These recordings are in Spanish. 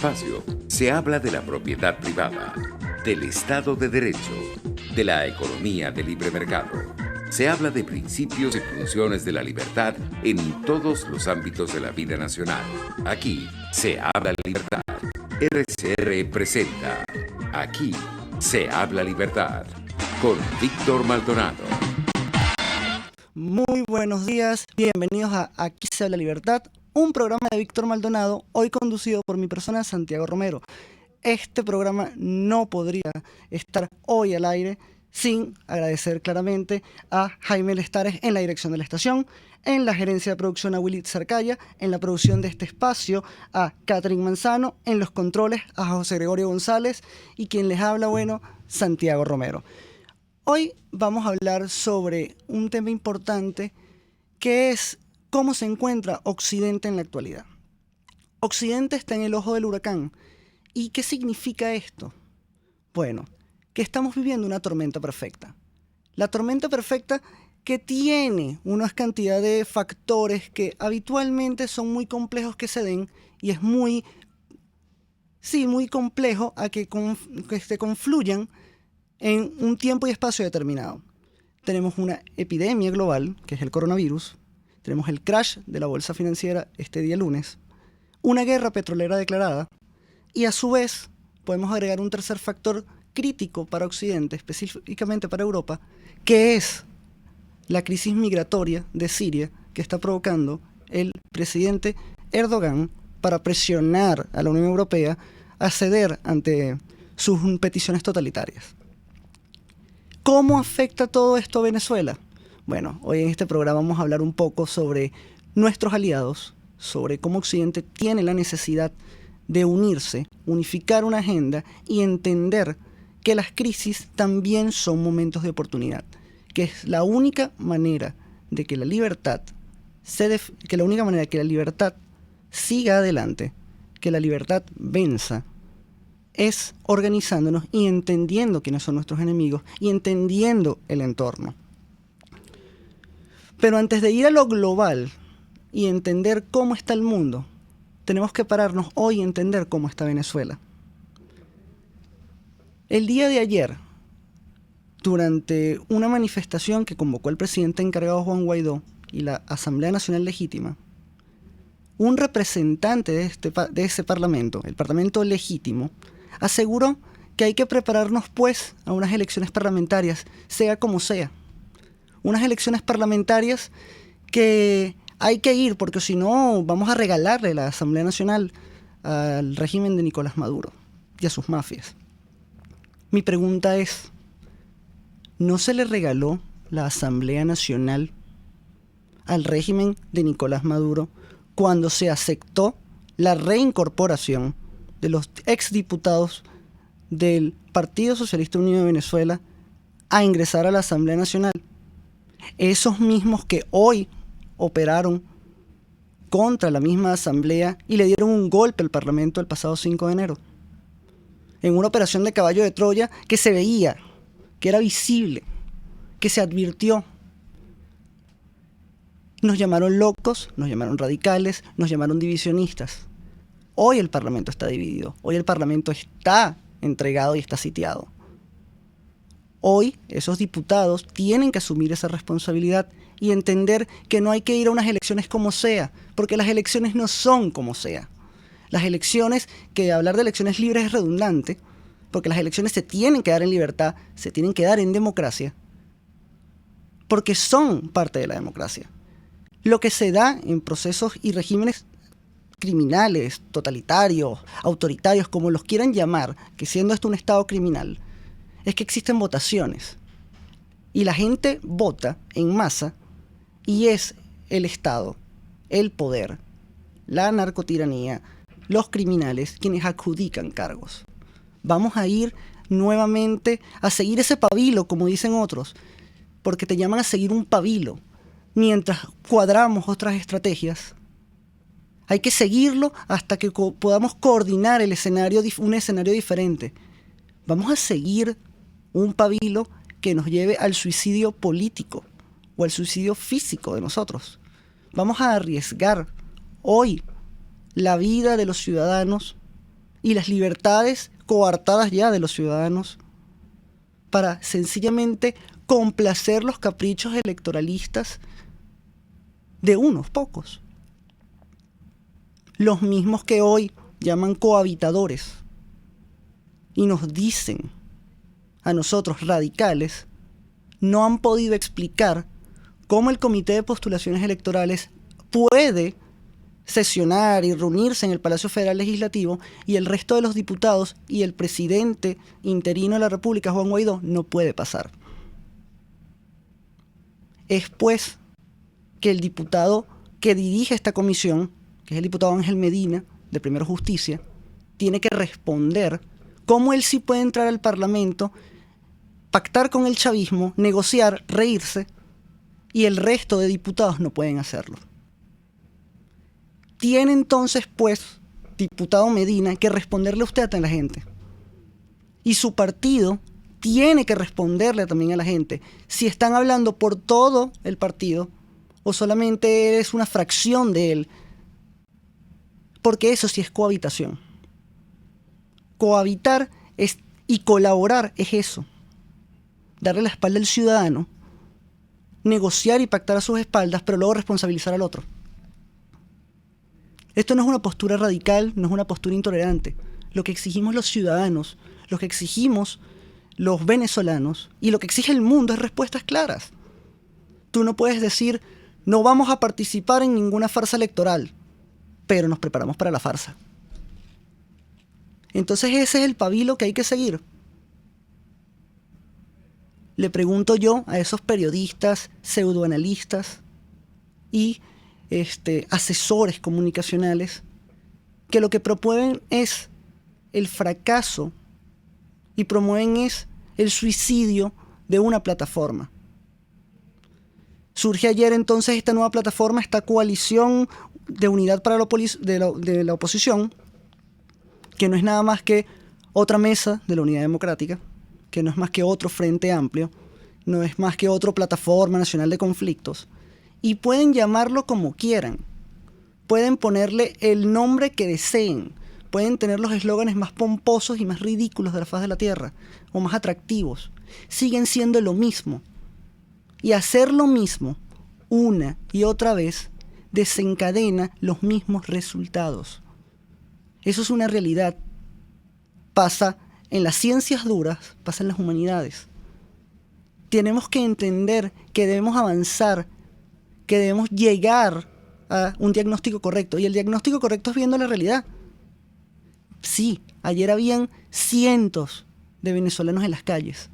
Espacio. Se habla de la propiedad privada, del Estado de Derecho, de la economía de libre mercado. Se habla de principios y funciones de la libertad en todos los ámbitos de la vida nacional. Aquí se habla libertad. RCR presenta Aquí se habla libertad con Víctor Maldonado. Muy buenos días, bienvenidos a Aquí se habla libertad, un programa de Víctor Maldonado, hoy conducido por mi persona Santiago Romero. Este programa no podría estar hoy al aire sin agradecer claramente a Jaime Lestares en la dirección de la estación, en la gerencia de producción a Willy Zarcaya, en la producción de este espacio a Catherine Manzano, en los controles a José Gregorio González y quien les habla, Santiago Romero. Hoy vamos a hablar sobre un tema importante que es cómo se encuentra Occidente en la actualidad. Occidente está en el ojo del huracán. ¿Y qué significa esto? Bueno, que estamos viviendo una tormenta perfecta. La tormenta perfecta que tiene una cantidad de factores que habitualmente son muy complejos que se den y es muy complejo a que se confluyan en un tiempo y espacio determinado. Tenemos una epidemia global, que es el coronavirus. Tenemos el crash de la bolsa financiera este día lunes. Una guerra petrolera declarada. Y a su vez, podemos agregar un tercer factor crítico para Occidente, específicamente para Europa, que es la crisis migratoria de Siria que está provocando el presidente Erdogan para presionar a la Unión Europea a ceder ante sus peticiones totalitarias. ¿Cómo afecta todo esto a Venezuela? Bueno, hoy en este programa vamos a hablar un poco sobre nuestros aliados, sobre cómo Occidente tiene la necesidad de unirse, unificar una agenda y entender que las crisis también son momentos de oportunidad, que es la única manera de que la libertad siga adelante, que la libertad venza, es organizándonos y entendiendo quiénes son nuestros enemigos y entendiendo el entorno. Pero antes de ir a lo global y entender cómo está el mundo, tenemos que pararnos hoy y entender cómo está Venezuela. El día de ayer, durante una manifestación que convocó el presidente encargado Juan Guaidó y la Asamblea Nacional Legítima, un representante de ese parlamento, el parlamento legítimo, aseguró que hay que prepararnos pues a unas elecciones parlamentarias, sea como sea. Unas elecciones parlamentarias que hay que ir porque si no vamos a regalarle la Asamblea Nacional al régimen de Nicolás Maduro y a sus mafias. Mi pregunta es, ¿no se le regaló la Asamblea Nacional al régimen de Nicolás Maduro cuando se aceptó la reincorporación de los exdiputados del Partido Socialista Unido de Venezuela a ingresar a la Asamblea Nacional? Esos mismos que hoy operaron contra la misma Asamblea y le dieron un golpe al Parlamento el pasado 5 de enero. En una operación de caballo de Troya que se veía, que era visible, que se advirtió. Nos llamaron locos, nos llamaron radicales, nos llamaron divisionistas. Hoy el Parlamento está dividido, hoy el Parlamento está entregado y está sitiado. Hoy esos diputados tienen que asumir esa responsabilidad y entender que no hay que ir a unas elecciones como sea, porque las elecciones no son como sea. Las elecciones, que hablar de elecciones libres es redundante, porque las elecciones se tienen que dar en libertad, se tienen que dar en democracia, porque son parte de la democracia. Lo que se da en procesos y regímenes criminales, totalitarios, autoritarios, como los quieran llamar, que siendo esto un estado criminal, es que existen votaciones. Y la gente vota en masa y es el Estado, el poder, la narcotiranía, los criminales quienes adjudican cargos. Vamos a ir nuevamente a seguir ese pabilo, como dicen otros, porque te llaman a seguir un pabilo, mientras cuadramos otras estrategias. Hay que seguirlo hasta que podamos coordinar un escenario diferente. Vamos a seguir un pabilo que nos lleve al suicidio político o al suicidio físico de nosotros. Vamos a arriesgar hoy la vida de los ciudadanos y las libertades coartadas ya de los ciudadanos para sencillamente complacer los caprichos electoralistas de unos pocos. Los mismos que hoy llaman cohabitadores y nos dicen a nosotros radicales, no han podido explicar cómo el Comité de Postulaciones Electorales puede sesionar y reunirse en el Palacio Federal Legislativo y el resto de los diputados y el presidente interino de la República, Juan Guaidó, no puede pasar. Es pues que el diputado que dirige esta comisión, que es el diputado Ángel Medina, de Primero Justicia, tiene que responder cómo él sí puede entrar al Parlamento, pactar con el chavismo, negociar, reírse, y el resto de diputados no pueden hacerlo. Tiene entonces, pues, diputado Medina, que responderle a usted a la gente. Y su partido tiene que responderle también a la gente si están hablando por todo el partido o solamente es una fracción de él. Porque eso sí es cohabitación. Cohabitar y colaborar es eso. Darle la espalda al ciudadano, negociar y pactar a sus espaldas, pero luego responsabilizar al otro. Esto no es una postura radical, no es una postura intolerante. Lo que exigimos los ciudadanos, lo que exigimos los venezolanos y lo que exige el mundo es respuestas claras. Tú no puedes decir, no vamos a participar en ninguna farsa electoral, pero nos preparamos para la farsa. Entonces ese es el pabilo que hay que seguir. Le pregunto yo a esos periodistas, pseudoanalistas y asesores comunicacionales que lo que promueven es el fracaso y promueven es el suicidio de una plataforma. Surge ayer entonces esta nueva plataforma, esta coalición de unidad para de la oposición, que no es nada más que otra mesa de la Unidad Democrática, que no es más que otro frente amplio, no es más que otra plataforma nacional de conflictos, y pueden llamarlo como quieran, pueden ponerle el nombre que deseen, pueden tener los eslóganes más pomposos y más ridículos de la faz de la tierra, o más atractivos, siguen siendo lo mismo, y hacer lo mismo una y otra vez desencadena los mismos resultados. Eso es una realidad. Pasa en las ciencias duras, pasa en las humanidades. Tenemos que entender que debemos avanzar, que debemos llegar a un diagnóstico correcto. Y el diagnóstico correcto es viendo la realidad. Sí, ayer habían cientos de venezolanos en las calles.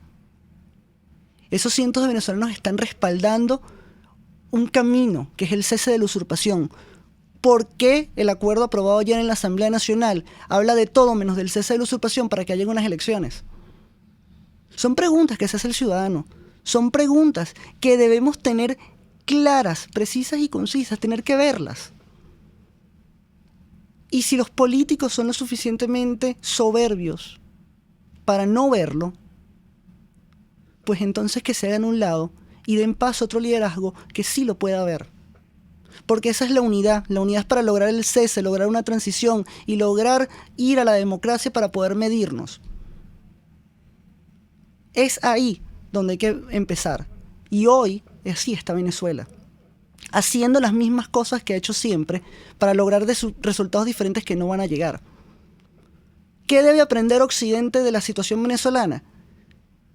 Esos cientos de venezolanos están respaldando un camino, que es el cese de la usurpación. ¿Por qué el acuerdo aprobado ayer en la Asamblea Nacional habla de todo menos del cese de la usurpación para que haya unas elecciones? Son preguntas que se hace el ciudadano. Son preguntas que debemos tener claras, precisas y concisas, tener que verlas. Y si los políticos son lo suficientemente soberbios para no verlo, pues entonces que se hagan a un lado y den paso a otro liderazgo que sí lo pueda ver. Porque esa es la unidad. La unidad es para lograr el cese, lograr una transición y lograr ir a la democracia para poder medirnos. Es ahí donde hay que empezar. Y hoy así está Venezuela, haciendo las mismas cosas que ha hecho siempre para lograr resultados diferentes que no van a llegar. ¿Qué debe aprender Occidente de la situación venezolana?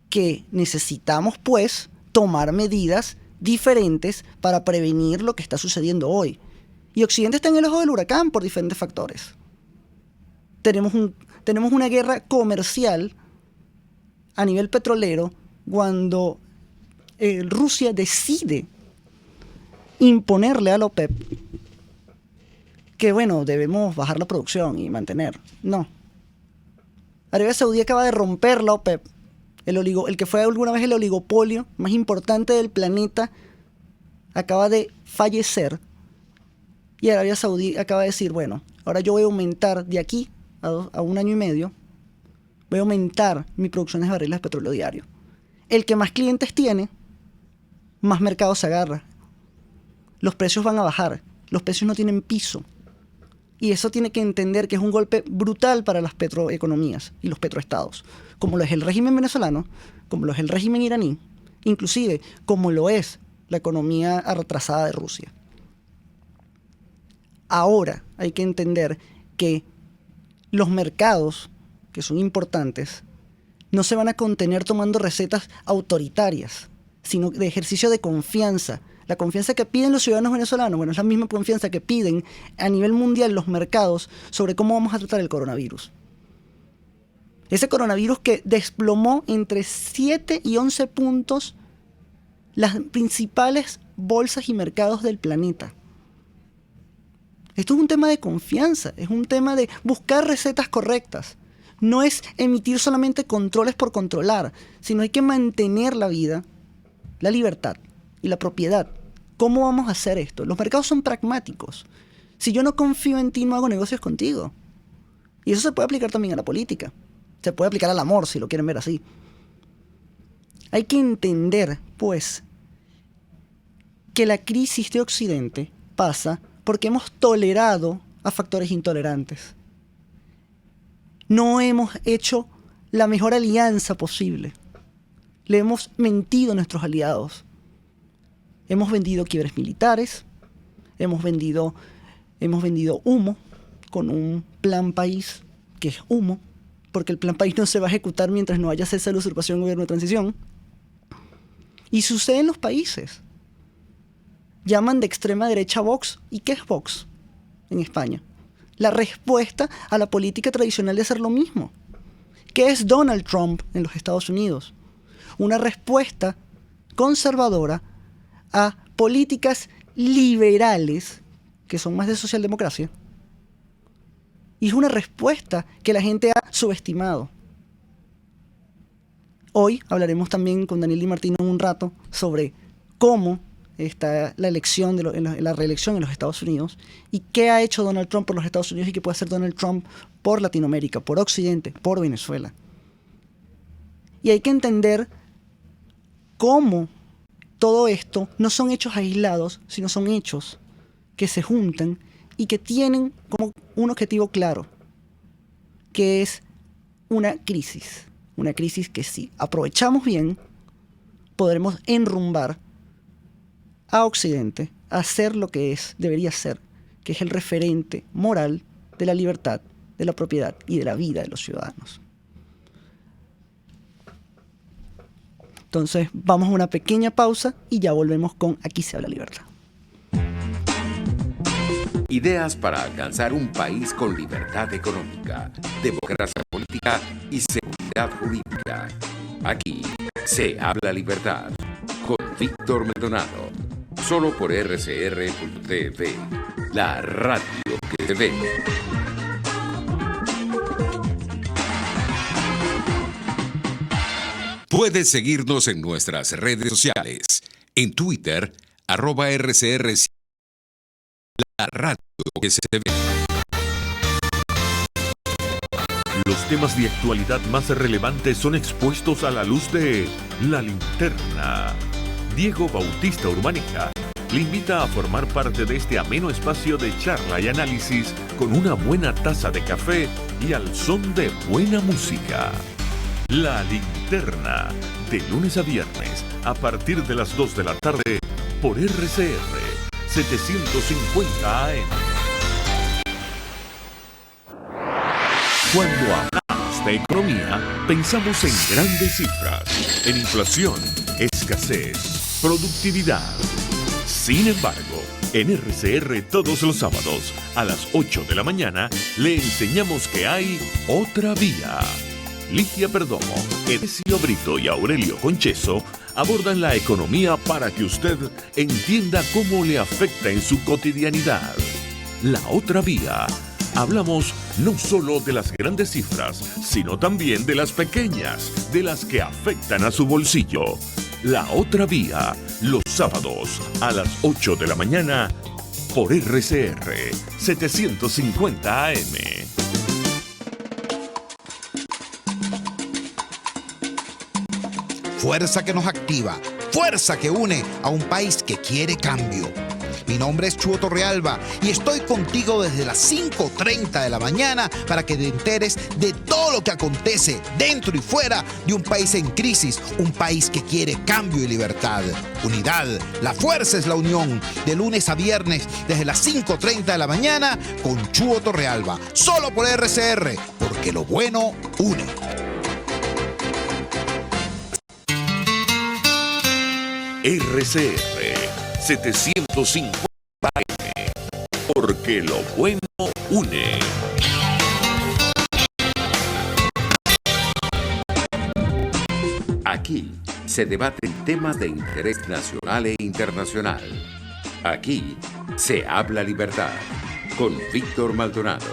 Que necesitamos, pues, tomar medidas diferentes para prevenir lo que está sucediendo hoy. Y Occidente está en el ojo del huracán por diferentes factores. Tenemos una guerra comercial a nivel petrolero cuando Rusia decide imponerle a la OPEP que, bueno, debemos bajar la producción y mantener. No. Arabia Saudí acaba de romper la OPEP, el que fue alguna vez el oligopolio más importante del planeta, acaba de fallecer. Y Arabia Saudí acaba de decir, bueno, ahora yo voy a aumentar de aquí a 1 año y medio, voy a aumentar mi producción de barriles de petróleo diario. El que más clientes tiene, más mercado se agarra. Los precios van a bajar. Los precios no tienen piso. Y eso tiene que entender que es un golpe brutal para las petroeconomías y los petroestados, como lo es el régimen venezolano, como lo es el régimen iraní, inclusive como lo es la economía retrasada de Rusia. Ahora hay que entender que los mercados, que son importantes, no se van a contener tomando recetas autoritarias, sino de ejercicio de confianza. La confianza que piden los ciudadanos venezolanos, bueno, es la misma confianza que piden a nivel mundial los mercados sobre cómo vamos a tratar el coronavirus. Ese coronavirus que desplomó entre 7 y 11 puntos las principales bolsas y mercados del planeta. Esto es un tema de confianza, es un tema de buscar recetas correctas. No es emitir solamente controles por controlar, sino hay que mantener la vida, la libertad y la propiedad. ¿Cómo vamos a hacer esto? Los mercados son pragmáticos. Si yo no confío en ti, no hago negocios contigo. Y eso se puede aplicar también a la política. Se puede aplicar al amor, si lo quieren ver así. Hay que entender, pues, que la crisis de Occidente pasa porque hemos tolerado a factores intolerantes. No hemos hecho la mejor alianza posible. Le hemos mentido a nuestros aliados. Hemos vendido quiebres militares, hemos vendido humo con un plan país que es humo, porque el plan país no se va a ejecutar mientras no haya cese de la usurpación del gobierno de transición. Y sucede en los países. Llaman de extrema derecha a Vox. ¿Y qué es Vox en España? La respuesta a la política tradicional de hacer lo mismo. ¿Qué es Donald Trump en los Estados Unidos? Una respuesta conservadora a políticas liberales, que son más de socialdemocracia, y es una respuesta que la gente ha subestimado. Hoy hablaremos también con Daniel Di Martino en un rato sobre cómo está la elección, la reelección en los Estados Unidos, y qué ha hecho Donald Trump por los Estados Unidos y qué puede hacer Donald Trump por Latinoamérica, por Occidente, por Venezuela. Y hay que entender cómo todo esto no son hechos aislados, sino son hechos que se juntan y que tienen como un objetivo claro, que es una crisis que si aprovechamos bien, podremos enrumbar a Occidente a hacer lo que debería ser, que es el referente moral de la libertad, de la propiedad y de la vida de los ciudadanos. Entonces, vamos a una pequeña pausa y ya volvemos con Aquí se habla libertad. Ideas para alcanzar un país con libertad económica, democracia política y seguridad jurídica. Aquí se habla libertad con Víctor Maldonado. Solo por rcr.tv, la radio que se ve. Puedes seguirnos en nuestras redes sociales. En Twitter, @RCR, la radio que se ve. Los temas de actualidad más relevantes son expuestos a la luz de La Linterna. Diego Bautista Urbaneja le invita a formar parte de este ameno espacio de charla y análisis con una buena taza de café y al son de buena música. La Linterna, de lunes a viernes, a partir de las 2 de la tarde, por RCR 750 AM. Cuando hablamos de economía, pensamos en grandes cifras, en inflación, escasez, productividad. Sin embargo, en RCR todos los sábados, a las 8 de la mañana, le enseñamos que hay otra vía. Ligia Perdomo, Edesio Brito y Aurelio Concheso abordan la economía para que usted entienda cómo le afecta en su cotidianidad. La otra vía. Hablamos no solo de las grandes cifras, sino también de las pequeñas, de las que afectan a su bolsillo. La otra vía, los sábados a las 8 de la mañana por RCR 750 AM. Fuerza que nos activa, fuerza que une a un país que quiere cambio. Mi nombre es Chuo Torrealba y estoy contigo desde las 5:30 de la mañana para que te enteres de todo lo que acontece dentro y fuera de un país en crisis, un país que quiere cambio y libertad. Unidad, la fuerza es la unión. De lunes a viernes desde las 5:30 de la mañana con Chuo Torrealba. Solo por RCR, porque lo bueno une. RCR 750 AM, porque lo bueno une. Aquí se debaten temas de interés nacional e internacional. Aquí se habla libertad con Víctor Maldonado.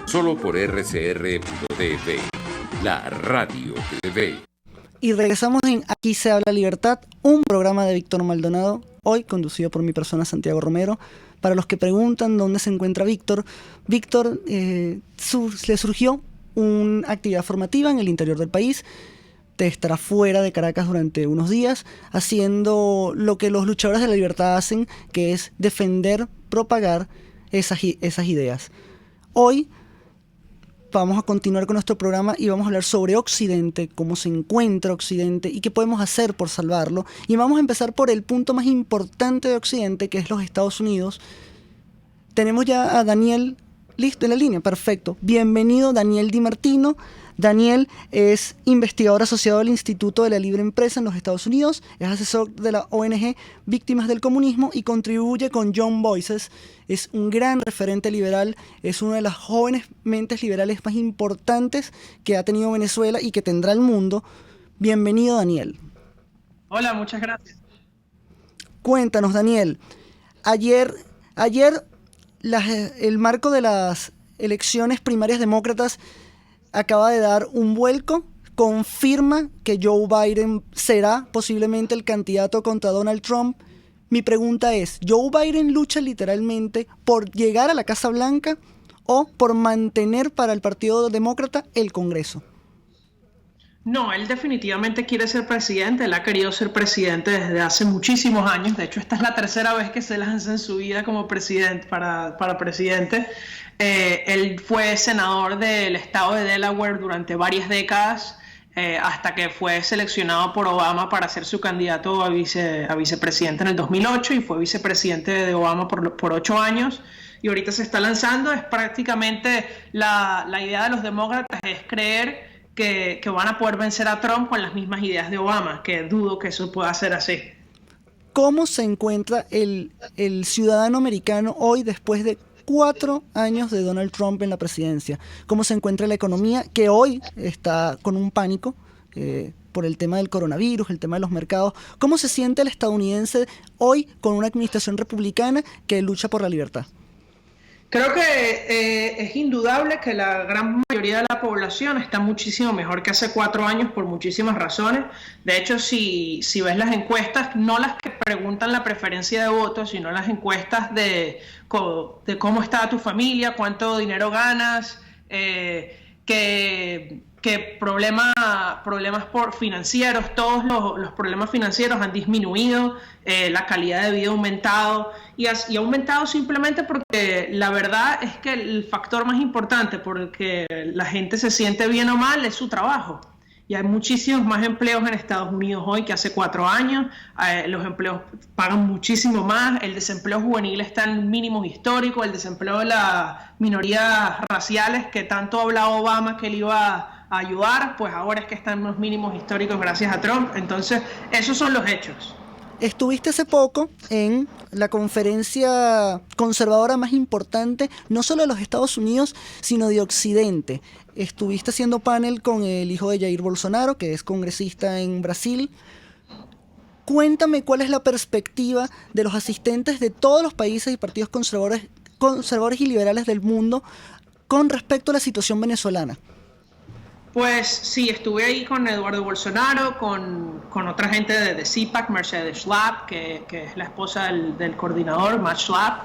Solo por RCR.tv, la radio que ve. Y regresamos en Aquí se habla libertad, un programa de Víctor Maldonado, hoy conducido por mi persona Santiago Romero. Para los que preguntan dónde se encuentra Víctor, le surgió una actividad formativa en el interior del país. Estará fuera de Caracas durante unos días, haciendo lo que los luchadores de la libertad hacen, que es defender, propagar esas ideas. Hoy vamos a continuar con nuestro programa y vamos a hablar sobre Occidente, cómo se encuentra Occidente y qué podemos hacer por salvarlo. Y vamos a empezar por el punto más importante de Occidente, que es los Estados Unidos. Tenemos ya a Daniel listo en la línea. Perfecto. Bienvenido, Daniel Di Martino. Daniel es investigador asociado del Instituto de la Libre Empresa en los Estados Unidos, es asesor de la ONG Víctimas del Comunismo y contribuye con Young Voices. Es un gran referente liberal, es una de las jóvenes mentes liberales más importantes que ha tenido Venezuela y que tendrá el mundo. Bienvenido, Daniel. Hola, muchas gracias. Cuéntanos, Daniel. Ayer el marco de las elecciones primarias demócratas acaba de dar un vuelco, confirma que Joe Biden será posiblemente el candidato contra Donald Trump. Mi pregunta es, ¿Joe Biden lucha literalmente por llegar a la Casa Blanca o por mantener para el Partido Demócrata el Congreso? No, él definitivamente quiere ser presidente, él ha querido ser presidente desde hace muchísimos años. De hecho, esta es la tercera vez que se lanza en su vida como presidente, para presidente. Él fue senador del estado de Delaware durante varias décadas, hasta que fue seleccionado por Obama para ser su candidato a vicepresidente en el 2008 y fue vicepresidente de Obama por 8 años. Y ahorita se está lanzando, es prácticamente la idea de los demócratas es creer que van a poder vencer a Trump con las mismas ideas de Obama, que dudo que eso pueda ser así. ¿Cómo se encuentra el ciudadano americano hoy después de 4 años de Donald Trump en la presidencia? ¿Cómo se encuentra la economía, que hoy está con un pánico por el tema del coronavirus, el tema de los mercados? ¿Cómo se siente el estadounidense hoy con una administración republicana que lucha por la libertad? Creo que es indudable que la gran mayoría de la población está muchísimo mejor que hace 4 años por muchísimas razones. De hecho, si ves las encuestas, no las que preguntan la preferencia de voto, sino las encuestas de cómo está tu familia, cuánto dinero ganas, qué problemas financieros, todos los problemas financieros han disminuido, la calidad de vida ha aumentado y ha aumentado simplemente porque la verdad es que el factor más importante porque la gente se siente bien o mal es su trabajo. Y hay muchísimos más empleos en Estados Unidos hoy que hace 4 años. Los empleos pagan muchísimo más. El desempleo juvenil está en mínimos históricos. El desempleo de las minorías raciales, que tanto habla Obama que él iba a ayudar, pues ahora es que están en los mínimos históricos gracias a Trump. Entonces, esos son los hechos. Estuviste hace poco en la conferencia conservadora más importante, no solo de los Estados Unidos, sino de Occidente. Estuviste haciendo panel con el hijo de Jair Bolsonaro, que es congresista en Brasil. Cuéntame cuál es la perspectiva de los asistentes de todos los países y partidos conservadores y liberales del mundo con respecto a la situación venezolana. Pues sí, estuve ahí con Eduardo Bolsonaro, con otra gente de CIPAC, Mercedes Schlapp, que es la esposa del coordinador, Matt Schlapp,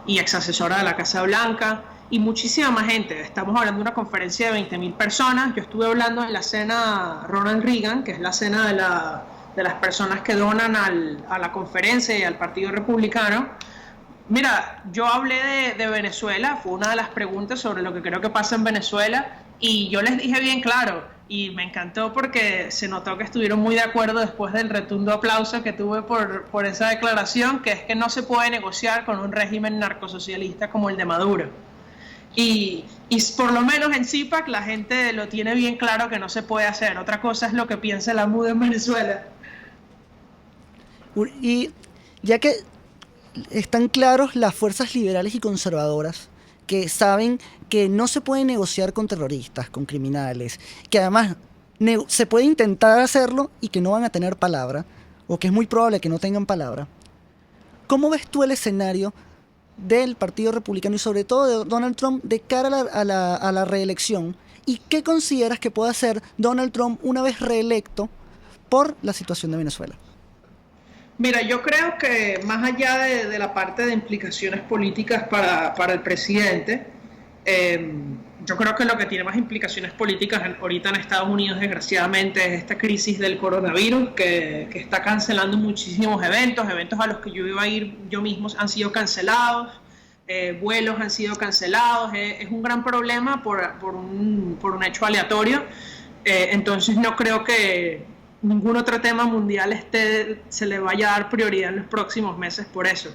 y ex asesora de la Casa Blanca, y muchísima más gente. Estamos hablando de una conferencia de 20.000 personas. Yo estuve hablando en la cena Ronald Reagan, que es la cena las personas que donan a la conferencia y al Partido Republicano. Mira, yo hablé de Venezuela, fue una de las preguntas sobre lo que creo que pasa en Venezuela, y yo les dije bien claro, y me encantó porque se notó que estuvieron muy de acuerdo después del rotundo aplauso que tuve por esa declaración, que es que no se puede negociar con un régimen narcosocialista como el de Maduro. Y por lo menos en CIPAC la gente lo tiene bien claro que no se puede hacer. Otra cosa es lo que piensa la MUD en Venezuela. Y ya que están claros las fuerzas liberales y conservadoras que saben que no se puede negociar con terroristas, con criminales, que además se puede intentar hacerlo y que no van a tener palabra, o que es muy probable que no tengan palabra. ¿Cómo ves tú el escenario del Partido Republicano y sobre todo de Donald Trump de cara a la reelección? ¿Y qué consideras que puede hacer Donald Trump una vez reelecto por la situación de Venezuela? Mira, yo creo que más allá de la parte de implicaciones políticas para el presidente, yo creo que lo que tiene más implicaciones políticas ahorita en Estados Unidos, desgraciadamente, es esta crisis del coronavirus que está cancelando muchísimos eventos a los que yo iba a ir yo mismo han sido cancelados, vuelos han sido cancelados, es un gran problema por un hecho aleatorio, entonces no creo que ningún otro tema mundial se le vaya a dar prioridad en los próximos meses por eso.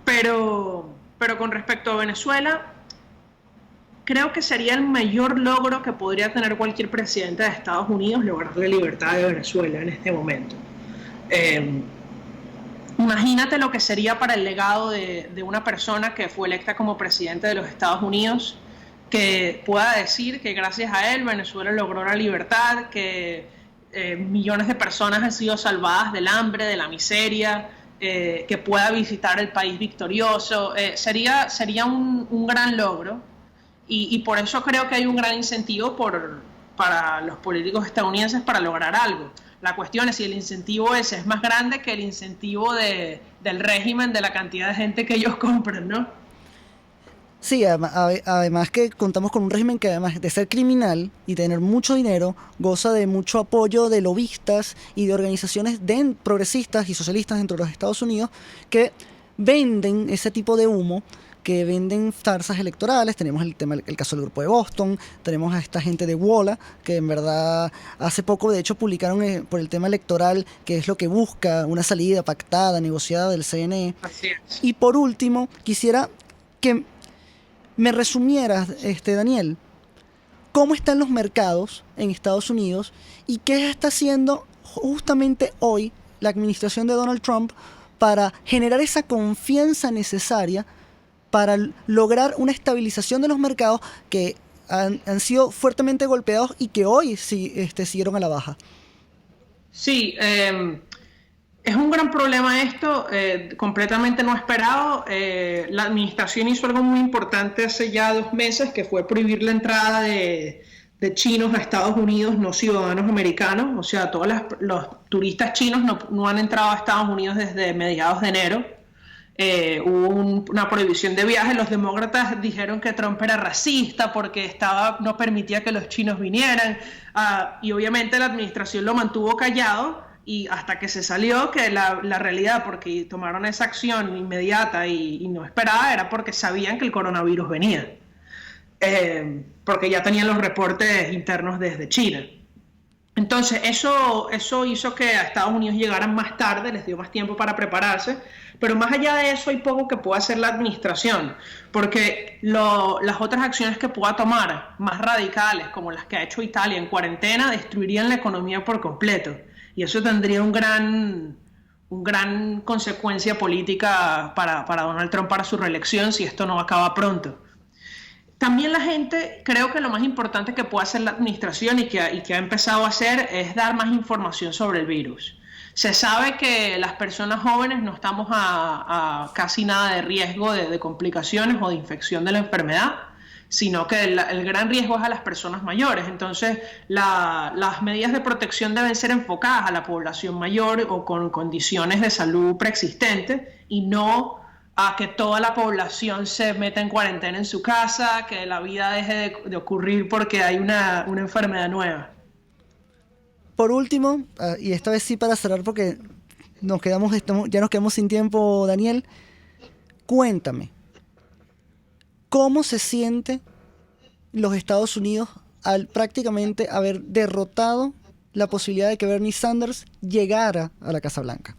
Pero con respecto a Venezuela, creo que sería el mayor logro que podría tener cualquier presidente de Estados Unidos lograr la libertad de Venezuela en este momento. Imagínate lo que sería para el legado de una persona que fue electa como presidente de los Estados Unidos, que pueda decir que gracias a él Venezuela logró la libertad, que millones de personas han sido salvadas del hambre, de la miseria, que pueda visitar el país victorioso. Sería un gran logro y por eso creo que hay un gran incentivo para los políticos estadounidenses para lograr algo. La cuestión es si el incentivo ese es más grande que el incentivo del régimen, de la cantidad de gente que ellos compran, ¿no? Sí, además que contamos con un régimen que además de ser criminal y tener mucho dinero, goza de mucho apoyo de lobistas y de organizaciones progresistas y socialistas dentro de los Estados Unidos que venden ese tipo de humo, que venden farsas electorales. Tenemos el caso del grupo de Boston, tenemos a esta gente de WOLA, que en verdad hace poco de hecho publicaron por el tema electoral, que es lo que busca una salida pactada, negociada del CNE. Así es. Y por último, quisiera que me resumieras, Daniel, cómo están los mercados en Estados Unidos y qué está haciendo justamente hoy la administración de Donald Trump para generar esa confianza necesaria para lograr una estabilización de los mercados que han sido fuertemente golpeados y que hoy sí, siguieron a la baja. Sí, es un gran problema esto, completamente no esperado. La administración hizo algo muy importante hace ya 2 meses, que fue prohibir la entrada de chinos a Estados Unidos, no ciudadanos americanos. O sea, todos los turistas chinos no han entrado a Estados Unidos desde mediados de enero. Hubo una prohibición de viaje. Los demócratas dijeron que Trump era racista porque no permitía que los chinos vinieran. Y obviamente la administración lo mantuvo callado. Y hasta que se salió que la realidad, porque tomaron esa acción inmediata y no esperada, era porque sabían que el coronavirus venía, porque ya tenían los reportes internos desde China. Entonces eso hizo que a Estados Unidos llegaran más tarde, les dio más tiempo para prepararse, pero más allá de eso hay poco que pueda hacer la administración, porque las otras acciones que pueda tomar, más radicales, como las que ha hecho Italia en cuarentena, destruirían la economía por completo. Y eso tendría un gran consecuencia política para Donald Trump, para su reelección, si esto no acaba pronto. También la gente, creo que lo más importante que puede hacer la administración y que ha empezado a hacer es dar más información sobre el virus. Se sabe que las personas jóvenes no estamos a casi nada de riesgo de complicaciones o de infección de la enfermedad, sino que el gran riesgo es a las personas mayores. Entonces, las medidas de protección deben ser enfocadas a la población mayor o con condiciones de salud preexistentes y no a que toda la población se meta en cuarentena en su casa, que la vida deje de ocurrir porque hay una enfermedad nueva. por último, y esta vez sí para cerrar porque ya nos quedamos sin tiempo, Daniel, cuéntame, ¿cómo se siente los Estados Unidos al prácticamente haber derrotado la posibilidad de que Bernie Sanders llegara a la Casa Blanca?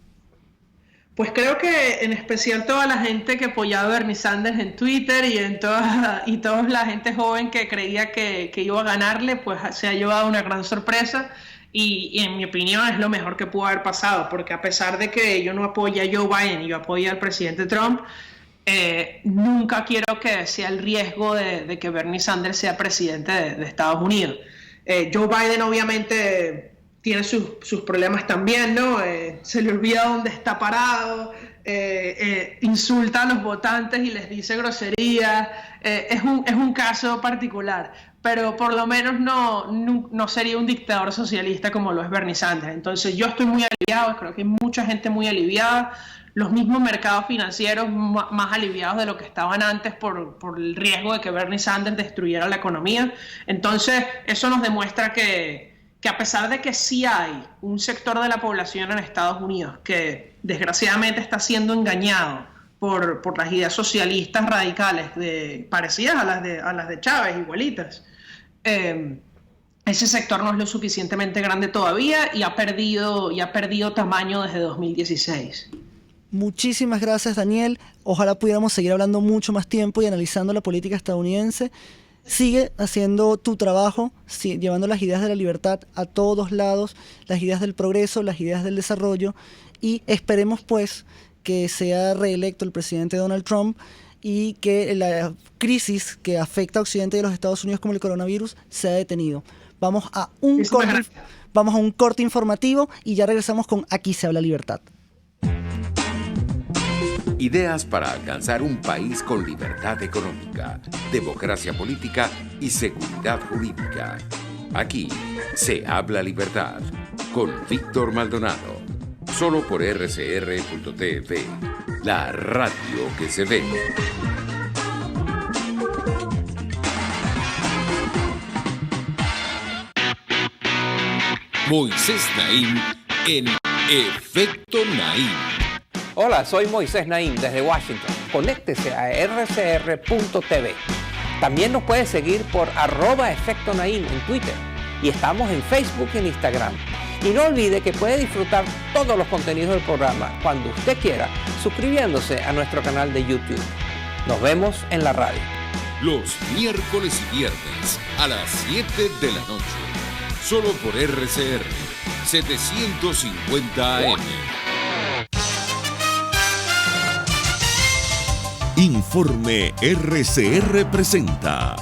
Pues creo que en especial toda la gente que apoyaba a Bernie Sanders en Twitter y toda la gente joven que creía que iba a ganarle, pues se ha llevado una gran sorpresa y en mi opinión es lo mejor que pudo haber pasado, porque a pesar de que yo no apoyo a Joe Biden y yo apoyo al presidente Trump, nunca quiero que sea el riesgo de que Bernie Sanders sea presidente de Estados Unidos. Joe Biden obviamente tiene sus problemas también, ¿no? Se le olvida dónde está parado, insulta a los votantes y les dice groserías. Es un caso particular, pero por lo menos no sería un dictador socialista como lo es Bernie Sanders. Entonces yo estoy muy aliviado, creo que hay mucha gente muy aliviada, los mismos mercados financieros más aliviados de lo que estaban antes por el riesgo de que Bernie Sanders destruyera la economía. Entonces eso nos demuestra que a pesar de que sí hay un sector de la población en Estados Unidos que desgraciadamente está siendo engañado por las ideas socialistas radicales parecidas a las de Chávez, igualitas, ese sector no es lo suficientemente grande todavía y ha perdido tamaño desde 2016. Muchísimas gracias, Daniel. Ojalá pudiéramos seguir hablando mucho más tiempo y analizando la política estadounidense. Sigue haciendo tu trabajo, llevando las ideas de la libertad a todos lados, las ideas del progreso, las ideas del desarrollo, y esperemos pues que sea reelecto el presidente Donald Trump y que la crisis que afecta a Occidente y a los Estados Unidos como el coronavirus sea detenido. Vamos a un corte informativo y ya regresamos con Aquí se habla libertad. Ideas para alcanzar un país con libertad económica, democracia política y seguridad jurídica. Aquí se habla libertad con Víctor Maldonado. Solo por rcr.tv, la radio que se ve. Moisés Naim en Efecto Naim. Hola, soy Moisés Naim desde Washington. Conéctese a rcr.tv. También nos puede seguir por @Efecto Naim en Twitter. Y estamos en Facebook y en Instagram. Y no olvide que puede disfrutar todos los contenidos del programa cuando usted quiera, suscribiéndose a nuestro canal de YouTube. Nos vemos en la radio. Los miércoles y viernes a las 7 de la noche. Solo por RCR 750 AM. Informe RCR presenta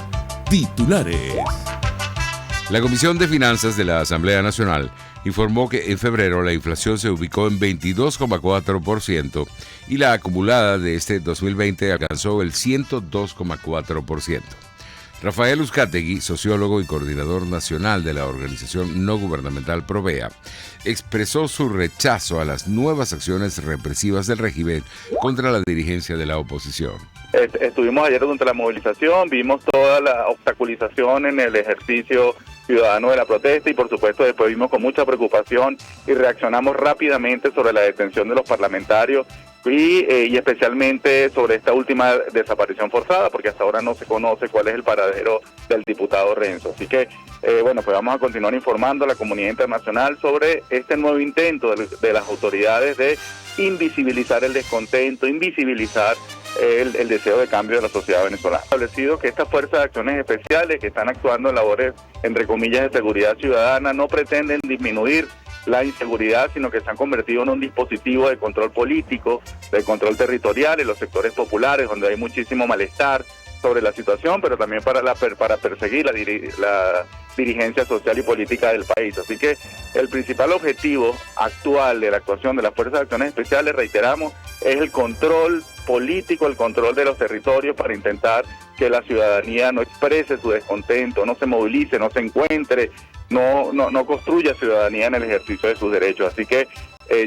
titulares. La Comisión de Finanzas de la Asamblea Nacional informó que en febrero la inflación se ubicó en 22,4% y la acumulada de este 2020 alcanzó el 102,4%. Rafael Uzcategui, sociólogo y coordinador nacional de la organización no gubernamental Provea, expresó su rechazo a las nuevas acciones represivas del régimen contra la dirigencia de la oposición. Estuvimos ayer durante la movilización, vimos toda la obstaculización en el ejercicio ciudadano de la protesta y por supuesto después vimos con mucha preocupación y reaccionamos rápidamente sobre la detención de los parlamentarios y especialmente sobre esta última desaparición forzada, porque hasta ahora no se conoce cuál es el paradero del diputado Renzo. Así que, pues vamos a continuar informando a la comunidad internacional sobre este nuevo intento de las autoridades de invisibilizar el descontento, invisibilizar el deseo de cambio de la sociedad venezolana. Establecido que estas fuerzas de acciones especiales que están actuando en labores, entre comillas, de seguridad ciudadana, no pretenden disminuir la inseguridad, sino que se han convertido en un dispositivo de control político, de control territorial en los sectores populares, donde hay muchísimo malestar sobre la situación, pero también para perseguir la dirigencia social y política del país. Así que el principal objetivo actual de la actuación de las Fuerzas de Acciones Especiales, reiteramos, es el control político, el control de los territorios para intentar que la ciudadanía no exprese su descontento, no se movilice, no se encuentre, no construya ciudadanía en el ejercicio de sus derechos. Así que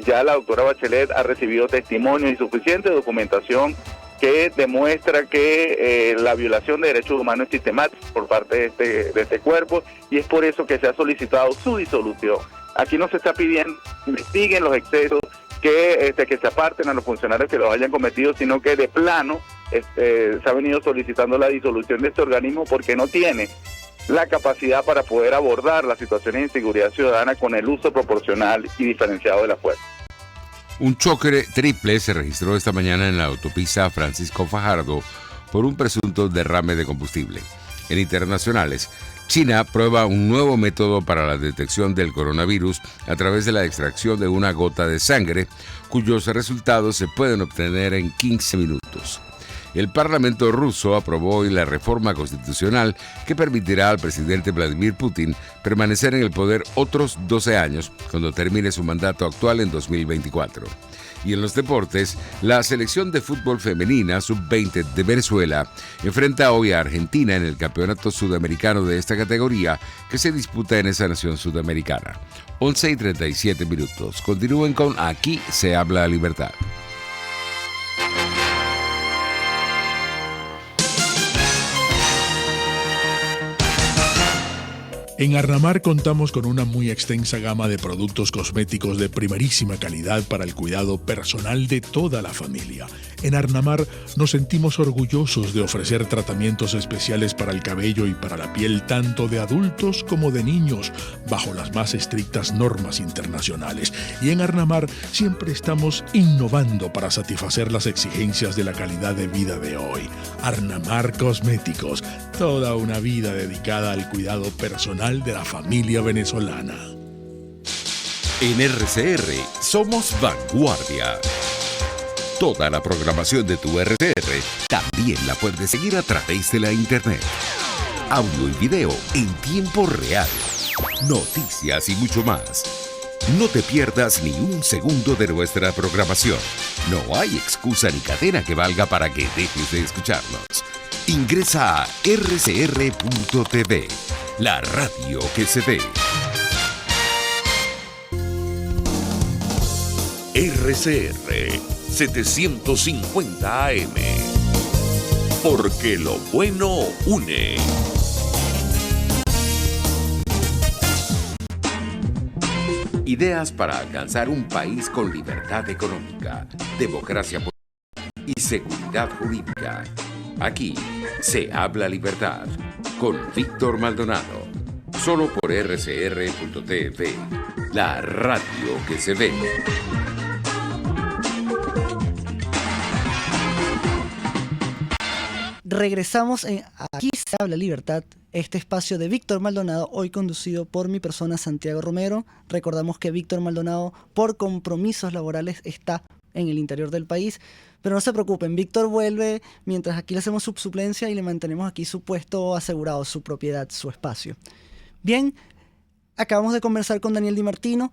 ya la doctora Bachelet ha recibido testimonio y suficiente documentación que demuestra que la violación de derechos humanos es sistemática por parte de este cuerpo y es por eso que se ha solicitado su disolución. Aquí no se está pidiendo que investiguen los excesos, que se aparten a los funcionarios que los hayan cometido, sino que de plano se ha venido solicitando la disolución de este organismo porque no tiene la capacidad para poder abordar las situaciones de inseguridad ciudadana con el uso proporcional y diferenciado de la fuerza. Un choque triple se registró esta mañana en la autopista Francisco Fajardo por un presunto derrame de combustible. En internacionales, China prueba un nuevo método para la detección del coronavirus a través de la extracción de una gota de sangre, cuyos resultados se pueden obtener en 15 minutos. El Parlamento ruso aprobó hoy la reforma constitucional que permitirá al presidente Vladimir Putin permanecer en el poder otros 12 años cuando termine su mandato actual en 2024. Y en los deportes, la selección de fútbol femenina sub-20 de Venezuela enfrenta hoy a Argentina en el campeonato sudamericano de esta categoría que se disputa en esa nación sudamericana. 11:37 minutos. Continúen con Aquí se habla libertad. En Arnamar contamos con una muy extensa gama de productos cosméticos de primerísima calidad para el cuidado personal de toda la familia. En Arnamar nos sentimos orgullosos de ofrecer tratamientos especiales para el cabello y para la piel tanto de adultos como de niños, bajo las más estrictas normas internacionales. Y en Arnamar siempre estamos innovando para satisfacer las exigencias de la calidad de vida de hoy. Arnamar Cosméticos, toda una vida dedicada al cuidado personal de la familia venezolana. En RCR somos vanguardia. Toda la programación de tu RCR también la puedes seguir a través de la internet. Audio y video en tiempo real. Noticias y mucho más. No te pierdas ni un segundo de nuestra programación. No hay excusa ni cadena que valga para que dejes de escucharnos. Ingresa a rcr.tv, la radio que se ve. RCR 750 AM. Porque lo bueno une. Ideas para alcanzar un país con libertad económica, democracia política y seguridad jurídica. Aquí se habla libertad con Víctor Maldonado. Solo por rcr.tv, la radio que se ve. Regresamos en Aquí se habla libertad, este espacio de Víctor Maldonado, hoy conducido por mi persona Santiago Romero. Recordamos que Víctor Maldonado, por compromisos laborales, está en el interior del país, pero no se preocupen, Víctor vuelve mientras aquí le hacemos su suplencia y le mantenemos aquí su puesto asegurado, su propiedad, su espacio. Bien, acabamos de conversar con Daniel Di Martino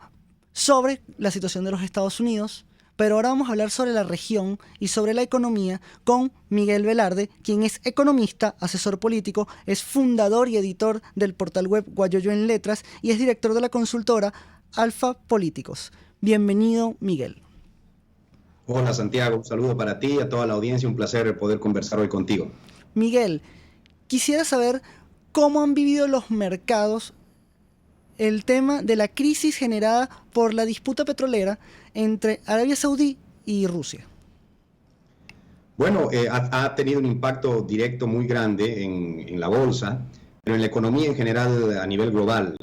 sobre la situación de los Estados Unidos, pero ahora vamos a hablar sobre la región y sobre la economía con Miguel Velarde, quien es economista, asesor político, es fundador y editor del portal web Guayoyo en Letras y es director de la consultora Alfa Políticos. Bienvenido, Miguel. Hola, Santiago, un saludo para ti y a toda la audiencia, un placer poder conversar hoy contigo. Miguel, quisiera saber cómo han vivido los mercados el tema de la crisis generada por la disputa petrolera entre Arabia Saudí y Rusia. Bueno, ha tenido un impacto directo muy grande en la bolsa, pero en la economía en general a nivel global.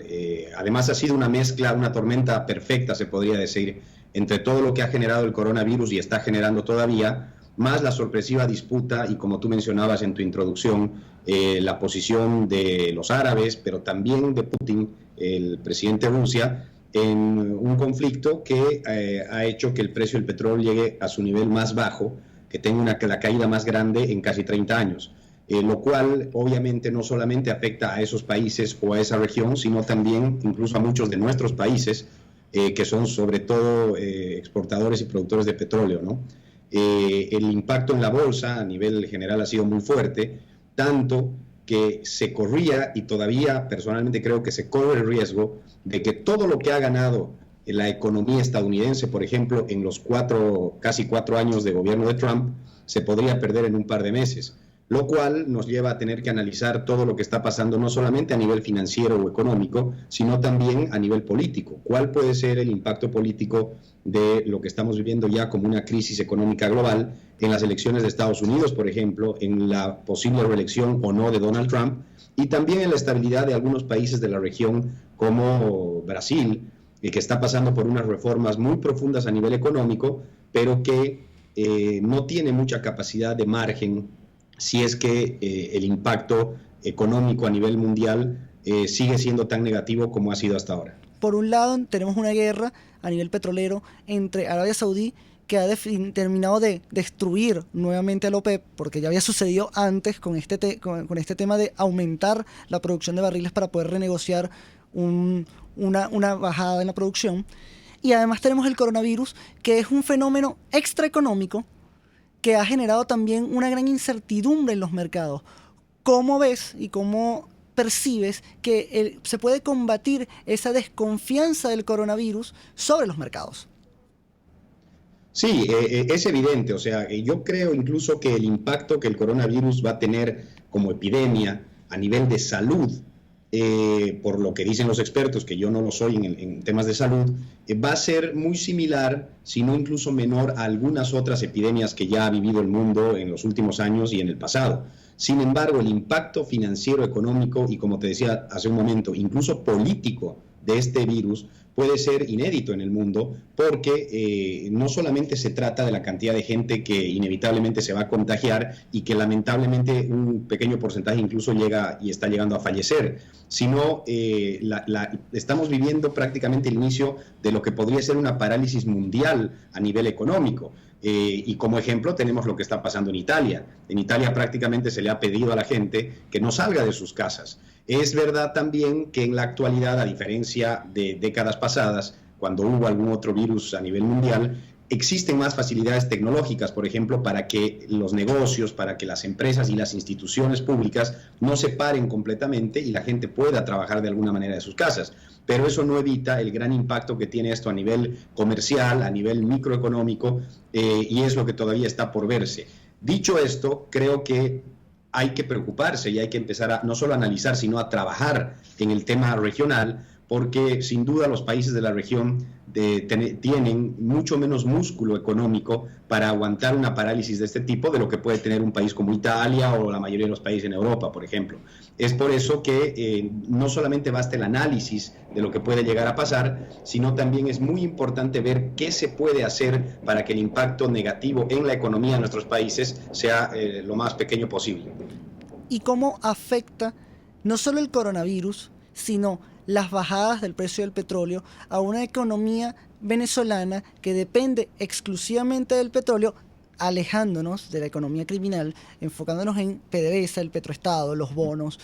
Además ha sido una mezcla, una tormenta perfecta, se podría decir, entre todo lo que ha generado el coronavirus y está generando todavía, más la sorpresiva disputa y, como tú mencionabas en tu introducción, la posición de los árabes, pero también de Putin, el presidente de Rusia, en un conflicto que ha hecho que el precio del petróleo llegue a su nivel más bajo, que tenga la caída más grande en casi 30 años, lo cual obviamente no solamente afecta a esos países o a esa región, sino también incluso a muchos de nuestros países, que son sobre todo exportadores y productores de petróleo, ¿no? El impacto en la bolsa a nivel general ha sido muy fuerte, tanto que se corría, y todavía personalmente creo que se corre el riesgo de que todo lo que ha ganado la economía estadounidense, por ejemplo, en los casi cuatro años de gobierno de Trump, se podría perder en un par de meses. lo cual nos lleva a tener que analizar todo lo que está pasando, no solamente a nivel financiero o económico, sino también a nivel político. ¿Cuál puede ser el impacto político de lo que estamos viviendo ya como una crisis económica global en las elecciones de Estados Unidos, por ejemplo, en la posible reelección o no de Donald Trump, y también en la estabilidad de algunos países de la región como Brasil, que está pasando por unas reformas muy profundas a nivel económico, pero que no tiene mucha capacidad de margen si es que el impacto económico a nivel mundial sigue siendo tan negativo como ha sido hasta ahora. Por un lado, tenemos una guerra a nivel petrolero entre Arabia Saudí, que ha terminado de destruir nuevamente a la OPEP, porque ya había sucedido antes con este tema de aumentar la producción de barriles para poder renegociar una bajada en la producción. Y además tenemos el coronavirus, que es un fenómeno extraeconómico que ha generado también una gran incertidumbre en los mercados. ¿Cómo ves y cómo percibes que se puede combatir esa desconfianza del coronavirus sobre los mercados? Sí, es evidente. O sea, yo creo incluso que el impacto que el coronavirus va a tener como epidemia a nivel de salud, por lo que dicen los expertos, que yo no lo soy en temas de salud, va a ser muy similar, si no incluso menor, a algunas otras epidemias que ya ha vivido el mundo en los últimos años y en el pasado. Sin embargo, el impacto financiero, económico y, como te decía hace un momento, incluso político de este virus puede ser inédito en el mundo, porque no solamente se trata de la cantidad de gente que inevitablemente se va a contagiar y que lamentablemente un pequeño porcentaje incluso llega y está llegando a fallecer, sino estamos viviendo prácticamente el inicio de lo que podría ser una parálisis mundial a nivel económico. Y como ejemplo tenemos lo que está pasando en Italia. En Italia prácticamente se le ha pedido a la gente que no salga de sus casas. Es verdad también que en la actualidad, a diferencia de décadas pasadas, cuando hubo algún otro virus a nivel mundial, existen más facilidades tecnológicas, por ejemplo, para que los negocios, para que las empresas y las instituciones públicas no se paren completamente y la gente pueda trabajar de alguna manera de sus casas. Pero eso no evita el gran impacto que tiene esto a nivel comercial, a nivel microeconómico, y es lo que todavía está por verse. Dicho esto, creo que hay que preocuparse y hay que empezar a no solo a analizar, sino a trabajar en el tema regional, porque sin duda los países de la región tienen mucho menos músculo económico para aguantar una parálisis de este tipo de lo que puede tener un país como Italia o la mayoría de los países en Europa, por ejemplo. Es por eso que no solamente basta el análisis de lo que puede llegar a pasar, sino también es muy importante ver qué se puede hacer para que el impacto negativo en la economía de nuestros países sea lo más pequeño posible. ¿Y cómo afecta no solo el coronavirus, sino las bajadas del precio del petróleo a una economía venezolana que depende exclusivamente del petróleo, alejándonos de la economía criminal, enfocándonos en PDVSA, el petroestado, los bonos?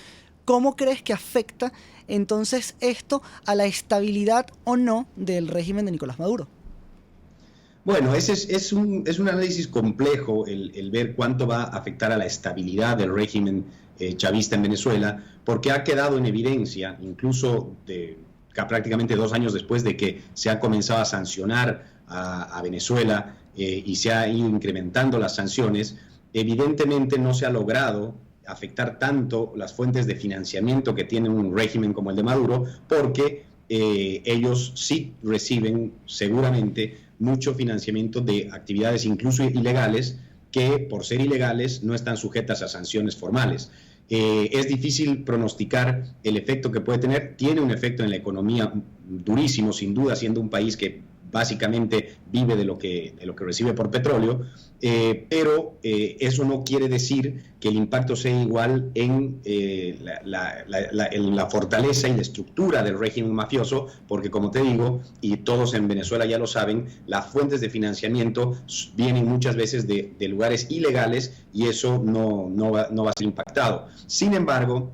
¿Cómo crees que afecta entonces esto a la estabilidad o no del régimen de Nicolás Maduro? Bueno, es un análisis complejo el ver cuánto va a afectar a la estabilidad del régimen chavista en Venezuela, porque ha quedado en evidencia, incluso prácticamente 2 años después de que se ha comenzado a sancionar a Venezuela y se ha ido incrementando las sanciones, evidentemente no se ha logrado afectar tanto las fuentes de financiamiento que tiene un régimen como el de Maduro, porque ellos sí reciben seguramente mucho financiamiento de actividades incluso ilegales, que por ser ilegales no están sujetas a sanciones formales. Es difícil pronosticar el efecto que puede tener. Tiene un efecto en la economía durísimo, sin duda, siendo un país que básicamente vive de lo que recibe por petróleo, pero eso no quiere decir que el impacto sea igual en la fortaleza y la estructura del régimen mafioso, porque como te digo, y todos en Venezuela ya lo saben, las fuentes de financiamiento vienen muchas veces de lugares ilegales y eso no va a ser impactado. Sin embargo,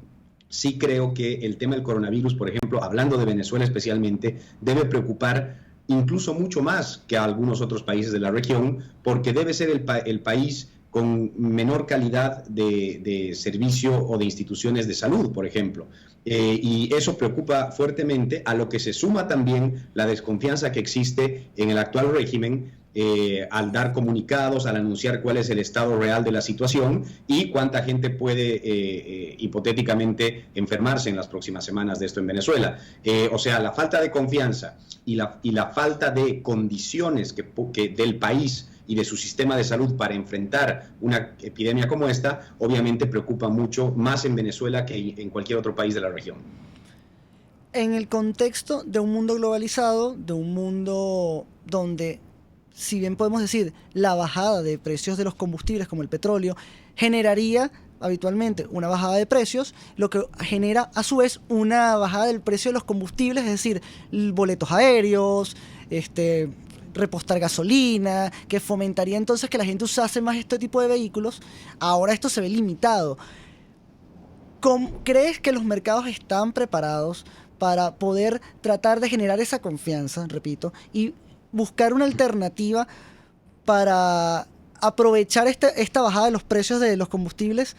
sí creo que el tema del coronavirus, por ejemplo, hablando de Venezuela especialmente, debe preocupar incluso mucho más que a algunos otros países de la región, porque debe ser el país con menor calidad de servicio o de instituciones de salud, por ejemplo. Y eso preocupa fuertemente, a lo que se suma también la desconfianza que existe en el actual régimen al dar comunicados, al anunciar cuál es el estado real de la situación y cuánta gente puede hipotéticamente enfermarse en las próximas semanas de esto en Venezuela. O sea, la falta de confianza y la falta de condiciones que del país y de su sistema de salud para enfrentar una epidemia como esta, obviamente preocupa mucho más en Venezuela que en cualquier otro país de la región. En el contexto de un mundo globalizado, de un mundo donde, si bien podemos decir, la bajada de precios de los combustibles como el petróleo generaría habitualmente una bajada de precios, lo que genera a su vez una bajada del precio de los combustibles, es decir, boletos aéreos, repostar gasolina, que fomentaría entonces que la gente usase más este tipo de vehículos. Ahora esto se ve limitado. ¿Crees que los mercados están preparados para poder tratar de generar esa confianza, repito, y buscar una alternativa para aprovechar esta bajada de los precios de los combustibles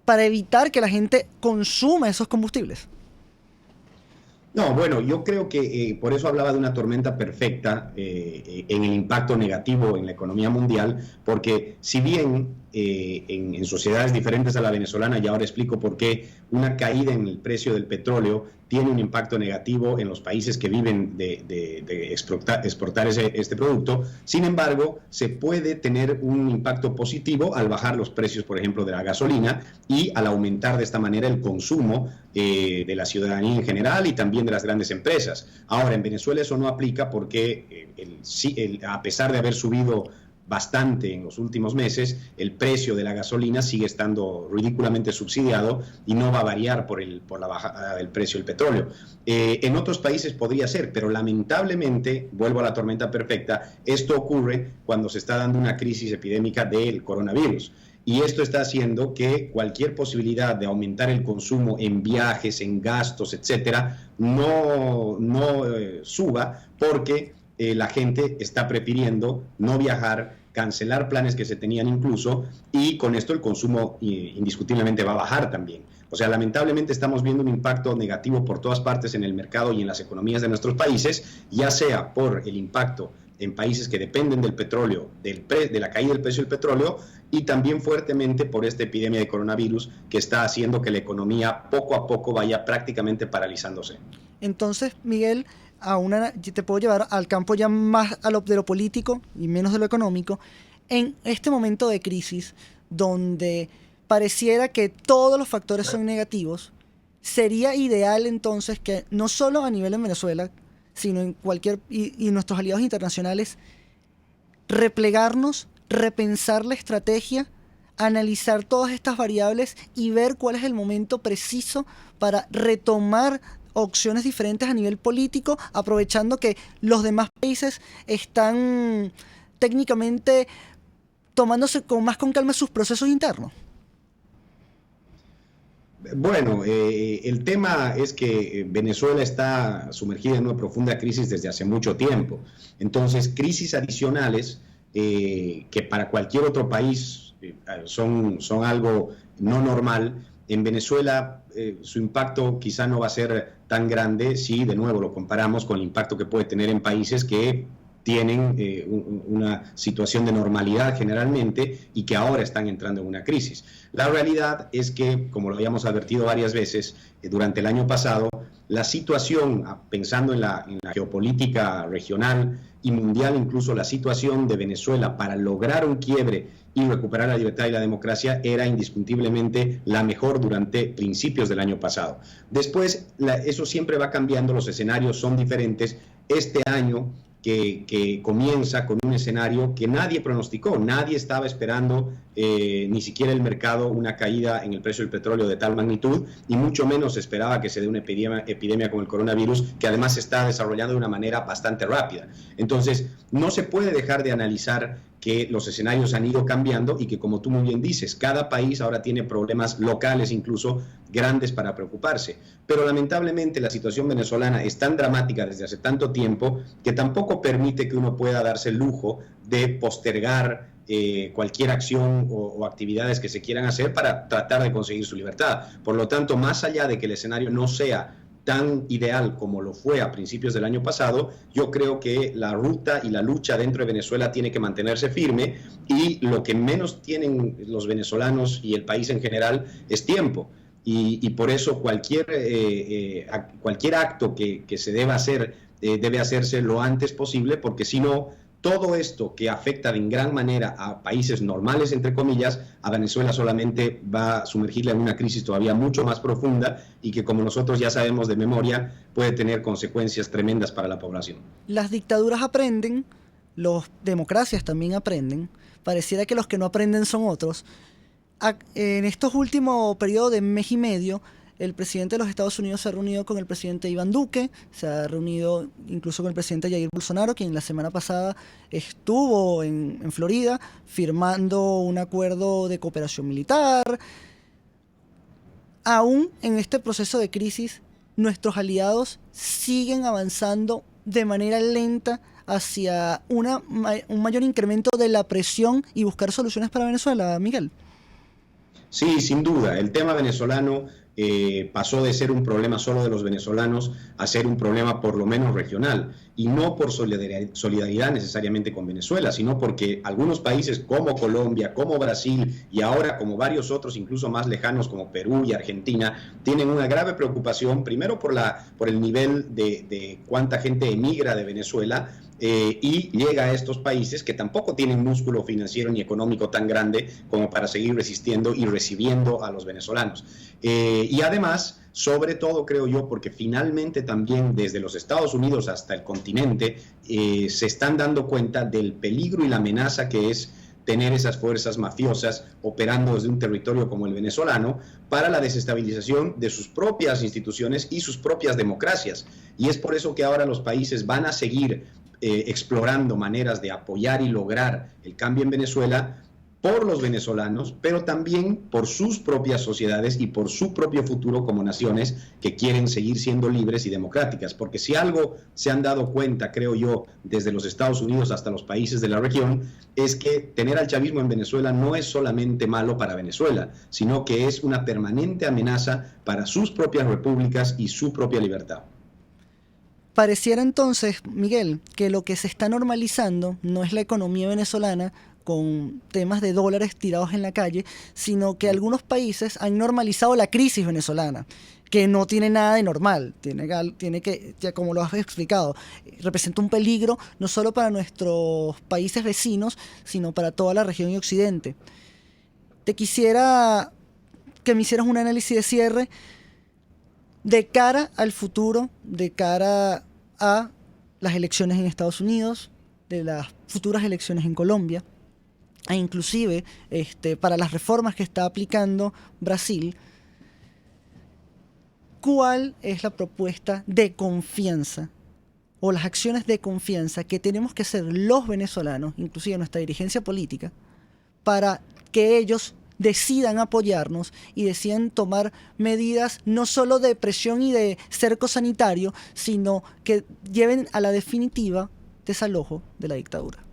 para evitar que la gente consuma esos combustibles? No, bueno, yo creo que por eso hablaba de una tormenta perfecta en el impacto negativo en la economía mundial, porque si bien en sociedades diferentes a la venezolana, y ahora explico por qué, una caída en el precio del petróleo tiene un impacto negativo en los países que viven de exportar este producto. Sin embargo, se puede tener un impacto positivo al bajar los precios, por ejemplo, de la gasolina y al aumentar de esta manera el consumo de la ciudadanía en general y también de las grandes empresas. Ahora, en Venezuela eso no aplica porque a pesar de haber subido bastante en los últimos meses, el precio de la gasolina sigue estando ridículamente subsidiado y no va a variar por la bajada del precio del petróleo. En otros países podría ser, pero lamentablemente, vuelvo a la tormenta perfecta, esto ocurre cuando se está dando una crisis epidémica del coronavirus. Y esto está haciendo que cualquier posibilidad de aumentar el consumo en viajes, en gastos, etcétera, no suba porque la gente está prefiriendo no viajar, cancelar planes que se tenían incluso, y con esto el consumo indiscutiblemente va a bajar también. O sea, lamentablemente estamos viendo un impacto negativo por todas partes en el mercado y en las economías de nuestros países, ya sea por el impacto en países que dependen del petróleo, de la caída del precio del petróleo, y también fuertemente por esta epidemia de coronavirus que está haciendo que la economía poco a poco vaya prácticamente paralizándose. Entonces, Miguel, te puedo llevar al campo ya más de lo político y menos de lo económico. En este momento de crisis, donde pareciera que todos los factores son negativos, sería ideal entonces que no solo a nivel en Venezuela, sino en y nuestros aliados internacionales, replegarnos, repensar la estrategia, analizar todas estas variables y ver cuál es el momento preciso para retomar opciones diferentes a nivel político, aprovechando que los demás países están técnicamente tomándose más con calma sus procesos internos. Bueno, el tema es que Venezuela está sumergida en una profunda crisis desde hace mucho tiempo. Entonces, crisis adicionales que para cualquier otro país son algo no normal, en Venezuela su impacto quizá no va a ser tan grande si de nuevo lo comparamos con el impacto que puede tener en países que tienen una situación de normalidad generalmente y que ahora están entrando en una crisis. La realidad es que, como lo habíamos advertido varias veces durante el año pasado, la situación, pensando en la geopolítica regional y mundial, incluso la situación de Venezuela para lograr un quiebre y recuperar la libertad y la democracia era indiscutiblemente la mejor durante principios del año pasado. Después, eso siempre va cambiando, los escenarios son diferentes. Este año que comienza con un escenario que nadie pronosticó, nadie estaba esperando, ni siquiera el mercado, una caída en el precio del petróleo de tal magnitud, y mucho menos se esperaba que se dé una epidemia con el coronavirus, que además se está desarrollando de una manera bastante rápida. Entonces, no se puede dejar de analizar que los escenarios han ido cambiando y que, como tú muy bien dices, cada país ahora tiene problemas locales, incluso grandes, para preocuparse. Pero lamentablemente la situación venezolana es tan dramática desde hace tanto tiempo que tampoco permite que uno pueda darse el lujo de postergar cualquier acción o actividades que se quieran hacer para tratar de conseguir su libertad. Por lo tanto, más allá de que el escenario no sea tan ideal como lo fue a principios del año pasado, yo creo que la ruta y la lucha dentro de Venezuela tiene que mantenerse firme, y lo que menos tienen los venezolanos y el país en general es tiempo. Y por eso cualquier acto que se deba hacer debe hacerse lo antes posible, porque si no, todo esto que afecta en gran manera a países normales, entre comillas, a Venezuela solamente va a sumergirla en una crisis todavía mucho más profunda, y que, como nosotros ya sabemos de memoria, puede tener consecuencias tremendas para la población. Las dictaduras aprenden, las democracias también aprenden. Pareciera que los que no aprenden son otros. En estos últimos periodos de mes y medio, el presidente de los Estados Unidos se ha reunido con el presidente Iván Duque, se ha reunido incluso con el presidente Jair Bolsonaro, quien la semana pasada estuvo en Florida firmando un acuerdo de cooperación militar. Aún en este proceso de crisis, nuestros aliados siguen avanzando de manera lenta hacia un mayor incremento de la presión y buscar soluciones para Venezuela, Miguel. Sí, sin duda. El tema venezolano pasó de ser un problema solo de los venezolanos a ser un problema por lo menos regional, y no por solidaridad necesariamente con Venezuela, sino porque algunos países como Colombia, como Brasil, y ahora como varios otros incluso más lejanos como Perú y Argentina, tienen una grave preocupación, primero por el nivel de cuánta gente emigra de Venezuela y llega a estos países que tampoco tienen músculo financiero ni económico tan grande como para seguir resistiendo y recibiendo a los venezolanos. Y además, sobre todo creo yo, porque finalmente también desde los Estados Unidos hasta el continente se están dando cuenta del peligro y la amenaza que es tener esas fuerzas mafiosas operando desde un territorio como el venezolano para la desestabilización de sus propias instituciones y sus propias democracias. Y es por eso que ahora los países van a seguir explorando maneras de apoyar y lograr el cambio en Venezuela por los venezolanos, pero también por sus propias sociedades y por su propio futuro como naciones que quieren seguir siendo libres y democráticas. Porque si algo se han dado cuenta, creo yo, desde los Estados Unidos hasta los países de la región, es que tener al chavismo en Venezuela no es solamente malo para Venezuela, sino que es una permanente amenaza para sus propias repúblicas y su propia libertad. Pareciera entonces, Miguel, que lo que se está normalizando no es la economía venezolana con temas de dólares tirados en la calle, sino que algunos países han normalizado la crisis venezolana, que no tiene nada de normal, tiene que, ya como lo has explicado, representa un peligro no solo para nuestros países vecinos, sino para toda la región y Occidente. Te quisiera que me hicieras un análisis de cierre de cara al futuro, de cara a las elecciones en Estados Unidos, de las futuras elecciones en Colombia, e inclusive para las reformas que está aplicando Brasil. ¿Cuál es la propuesta de confianza o las acciones de confianza que tenemos que hacer los venezolanos, inclusive nuestra dirigencia política, para que ellos decidan apoyarnos y decidan tomar medidas no solo de presión y de cerco sanitario, sino que lleven a la definitiva desalojo de la dictadura?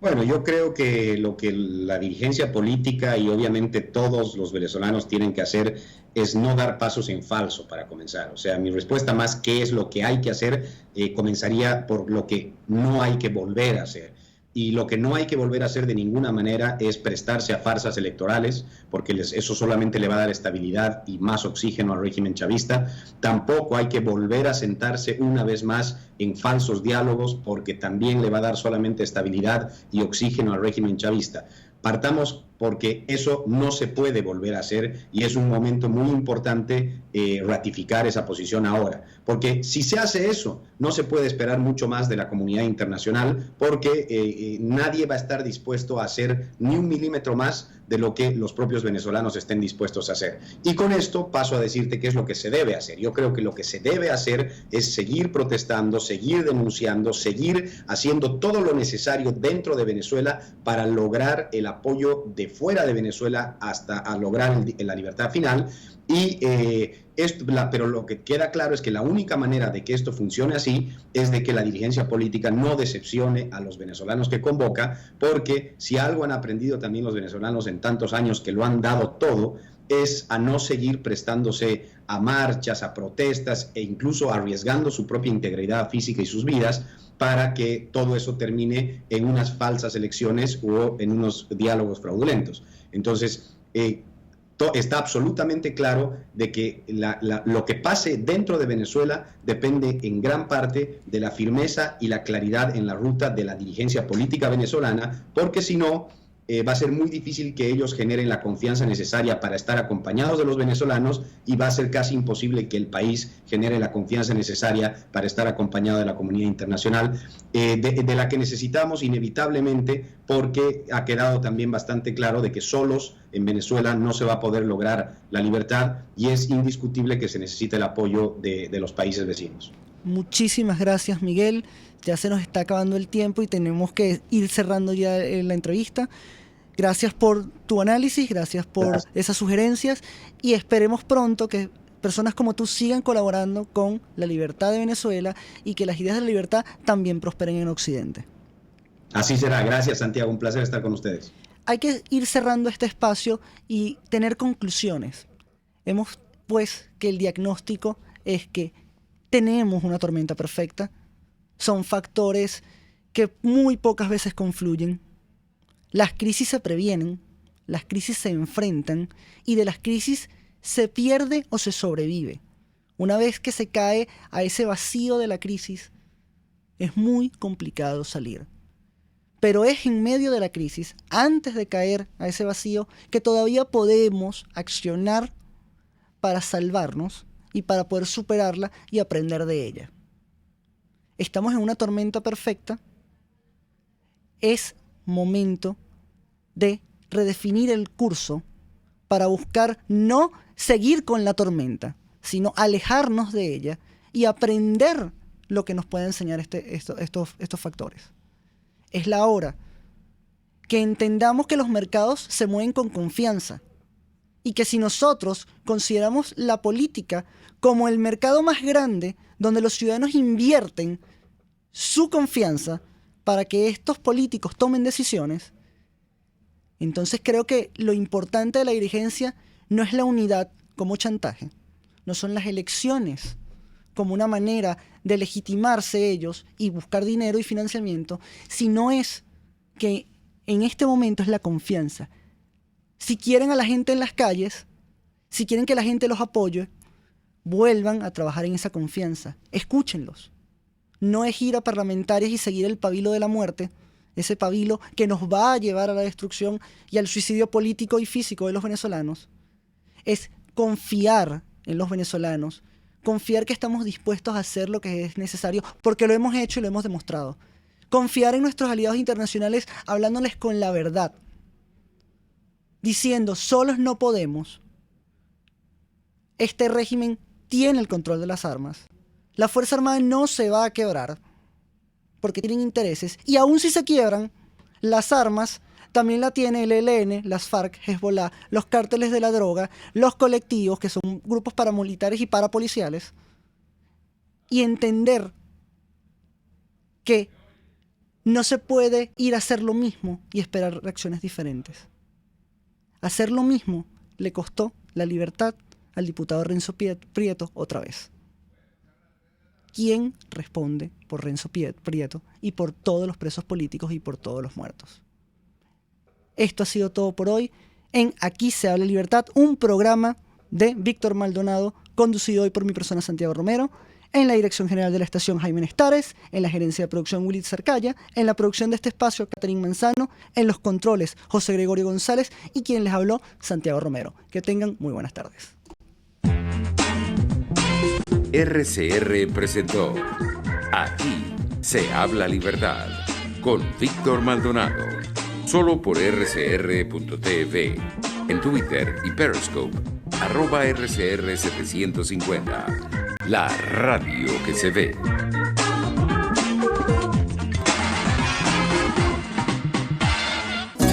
Bueno, yo creo que lo que la dirigencia política y obviamente todos los venezolanos tienen que hacer es no dar pasos en falso para comenzar. O sea, mi respuesta más que es lo que hay que hacer, comenzaría por lo que no hay que volver a hacer. Y lo que no hay que volver a hacer de ninguna manera es prestarse a farsas electorales, porque eso solamente le va a dar estabilidad y más oxígeno al régimen chavista. Tampoco hay que volver a sentarse una vez más en falsos diálogos, porque también le va a dar solamente estabilidad y oxígeno al régimen chavista. Partamos porque eso no se puede volver a hacer y es un momento muy importante ratificar esa posición ahora. Porque si se hace eso, no se puede esperar mucho más de la comunidad internacional porque nadie va a estar dispuesto a hacer ni un milímetro más de lo que los propios venezolanos estén dispuestos a hacer. Y con esto paso a decirte qué es lo que se debe hacer. Yo creo que lo que se debe hacer es seguir protestando, seguir denunciando, seguir haciendo todo lo necesario dentro de Venezuela para lograr el apoyo de fuera de Venezuela hasta a lograr la libertad final. Y pero lo que queda claro es que la única manera de que esto funcione así es de que la dirigencia política no decepcione a los venezolanos que convoca, porque si algo han aprendido también los venezolanos en tantos años que lo han dado todo, es a no seguir prestándose a marchas, a protestas e incluso arriesgando su propia integridad física y sus vidas para que todo eso termine en unas falsas elecciones o en unos diálogos fraudulentos. Entonces, está absolutamente claro de que lo que pase dentro de Venezuela depende en gran parte de la firmeza y la claridad en la ruta de la dirigencia política venezolana, porque si no, va a ser muy difícil que ellos generen la confianza necesaria para estar acompañados de los venezolanos, y va a ser casi imposible que el país genere la confianza necesaria para estar acompañado de la comunidad internacional, de la que necesitamos inevitablemente, porque ha quedado también bastante claro de que solos en Venezuela no se va a poder lograr la libertad, y es indiscutible que se necesita el apoyo de los países vecinos. Muchísimas gracias, Miguel. Ya se nos está acabando el tiempo y tenemos que ir cerrando ya la entrevista. Gracias por tu análisis, gracias por esas sugerencias, y esperemos pronto que personas como tú sigan colaborando con la libertad de Venezuela y que las ideas de la libertad también prosperen en Occidente. Así será. Gracias, Santiago. Un placer estar con ustedes. Hay que ir cerrando este espacio y tener conclusiones. Vemos, pues, que el diagnóstico es que tenemos una tormenta perfecta. Son factores que muy pocas veces confluyen. Las crisis se previenen, las crisis se enfrentan, y de las crisis se pierde o se sobrevive. Una vez que se cae a ese vacío de la crisis, es muy complicado salir. Pero es en medio de la crisis, antes de caer a ese vacío, que todavía podemos accionar para salvarnos y para poder superarla y aprender de ella. Estamos en una tormenta perfecta. Es momento de redefinir el curso para buscar no seguir con la tormenta, sino alejarnos de ella y aprender lo que nos puede enseñar estos factores. Es la hora que entendamos que los mercados se mueven con confianza, y que si nosotros consideramos la política como el mercado más grande donde los ciudadanos invierten su confianza para que estos políticos tomen decisiones, entonces creo que lo importante de la dirigencia no es la unidad como chantaje, no son las elecciones como una manera de legitimarse ellos y buscar dinero y financiamiento, sino es que en este momento es la confianza. Si quieren a la gente en las calles, si quieren que la gente los apoye, vuelvan a trabajar en esa confianza. Escúchenlos. No es ir a parlamentarias y seguir el pabilo de la muerte, ese pabilo que nos va a llevar a la destrucción y al suicidio político y físico de los venezolanos. Es confiar en los venezolanos, confiar que estamos dispuestos a hacer lo que es necesario, porque lo hemos hecho y lo hemos demostrado. Confiar en nuestros aliados internacionales hablándoles con la verdad, diciendo, solos no podemos. Este régimen tiene el control de las armas. La Fuerza Armada no se va a quebrar porque tienen intereses. Y aun si se quiebran, las armas también la tiene el ELN, las FARC, Hezbollah, los cárteles de la droga, los colectivos, que son grupos paramilitares y parapoliciales. Y entender que no se puede ir a hacer lo mismo y esperar reacciones diferentes. Hacer lo mismo le costó la libertad al diputado Renzo Prieto otra vez. ¿Quién responde por Renzo Prieto y por todos los presos políticos y por todos los muertos? Esto ha sido todo por hoy en Aquí se habla libertad, un programa de Víctor Maldonado, conducido hoy por mi persona Santiago Romero, en la dirección general de la estación Jaime Nestares, en la gerencia de producción Willy Cercaya, en la producción de este espacio Catherine Manzano, en los controles José Gregorio González y quien les habló Santiago Romero. Que tengan muy buenas tardes. RCR presentó Aquí se habla libertad con Víctor Maldonado, solo por rcr.tv, en Twitter y Periscope, @RCR750, la radio que se ve.